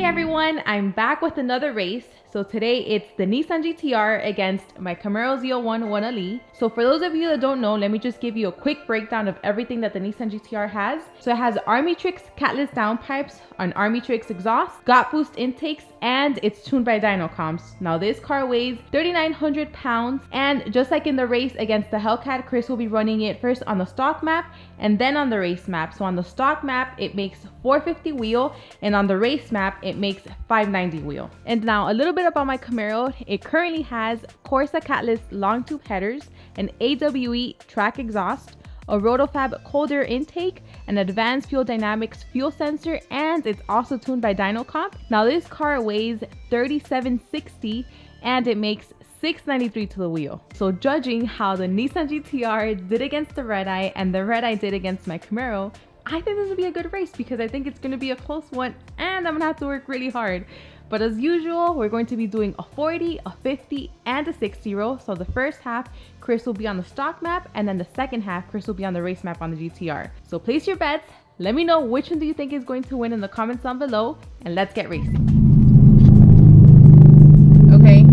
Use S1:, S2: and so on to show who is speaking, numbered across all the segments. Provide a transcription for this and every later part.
S1: everyone, I'm back with another race. So today it's the Nissan GTR against my CAMARO ZL1 1LE. So for those of you that don't know, let me just give you a quick breakdown of everything that the Nissan GTR has. So it has Army-Trix catless downpipes, an Army-Trix exhaust, got boost intakes, and it's tuned by dyno comps. Now this car weighs 3,900 pounds, and just like in the race against the Hellcat, Chris will be running it first on the stock map and then on the race map. So on the stock map it makes 450 wheel, and on the race map it makes 590 wheel. And now a little bit about my Camaro. It currently has Corsa catless long tube headers, an AWE track exhaust, a Rotofab cold air intake, an advanced fuel dynamics fuel sensor, and it's also tuned by dyno comp. Now this car weighs 3,760 and it makes 693 to the wheel. So judging how the Nissan GTR did against the Red Eye and the Red Eye did against my Camaro, I think this will be a good race because I think it's going to be a close one and I'm gonna have to work really hard. But as usual, we're going to be doing a 40, a 50, and a 60 roll. So the first half, Chris will be on the stock map, and then the second half, Chris will be on the race map on the GTR. So place your bets. Let me know which one do you think is going to win in the comments down below, and let's get racing. Okay.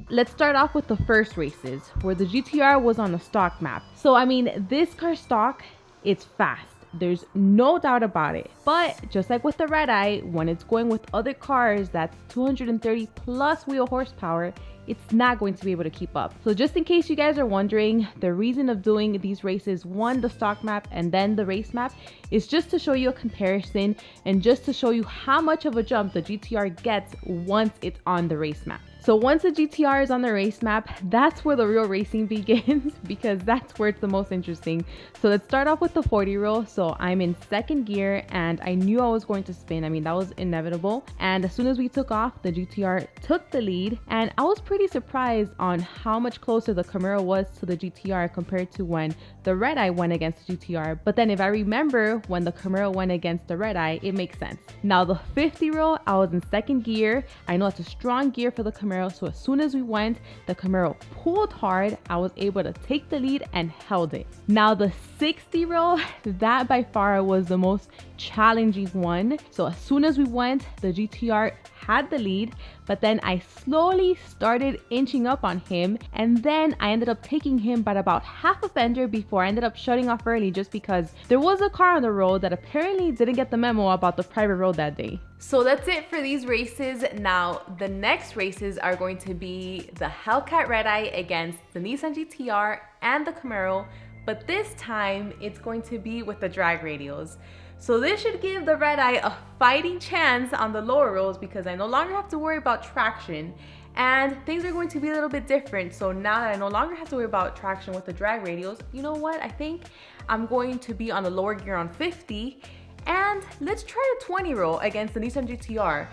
S1: Let's start off with the first races where the GTR was on the stock map. So I mean, this car stock, it's fast. There's no doubt about it. But just like with the Red Eye, when it's going with other cars that's 230 plus wheel horsepower, it's not going to be able to keep up. So just in case you guys are wondering, the reason of doing these races, one, the stock map and then the race map, is just to show you a comparison and just to show you how much of a jump the GTR gets once it's on the race map. So once the GTR is on the race map, that's where the real racing begins because that's where it's the most interesting. So let's start off with the 40 roll. So I'm in second gear and I knew I was going to spin. I mean, that was inevitable. And as soon as we took off, the GTR took the lead, and I was pretty surprised on how much closer the Camaro was to the GTR compared to when the Red Eye went against the GTR. But then if I remember when the Camaro went against the Red Eye, it makes sense. Now the 50 roll, I was in second gear. I know it's a strong gear for the Camaro. So as soon as we went, the Camaro pulled hard. I was able to take the lead and held it. Now the 60 roll, that by far was the most challenging one. So as soon as we went, the GTR had the lead, but then I slowly started inching up on him, and then I ended up taking him by about half a fender before I ended up shutting off early just because there was a car on the road that apparently didn't get the memo about the private road that day. So that's it for these races. Now the next races are going to be the Hellcat Red Eye against the Nissan GTR and the Camaro. but this time it's going to be with the drag radials. So this should give the red eye a fighting chance on the lower roads because I no longer have to worry about traction, and things are going to be a little bit different. So now that I no longer have to worry about traction with the drag radials, you know what? I think I'm going to be on the lower gear on 50, and let's try a 20 roll against the Nissan GT-R.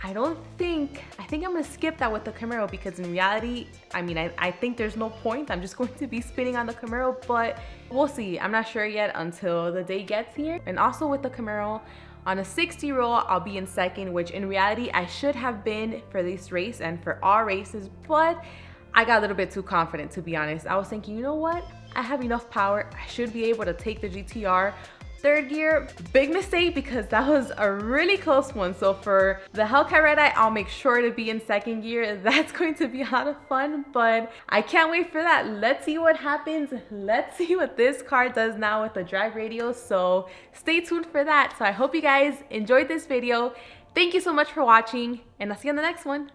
S1: I think I'm gonna skip that with the Camaro because in reality, I mean, I think there's no point. I'm just going to be spinning on the Camaro, but we'll see. I'm not sure yet until the day gets here. And also with the Camaro, on a 60 roll, I'll be in second, which in reality, I should have been for this race and for all races, but I got a little bit too confident, to be honest. I was thinking, you know what? I have enough power. I should be able to take the GT-R. Third gear, big mistake because that was a really close one. So for the Hellcat Red Eye, I'll make sure to be in second gear. That's going to be a lot of fun, but I can't wait for that. Let's see what happens. Let's see what this car does now with the drag radials. So stay tuned for that. So I hope you guys enjoyed this video. Thank you so much for watching, and I'll see you on the next one.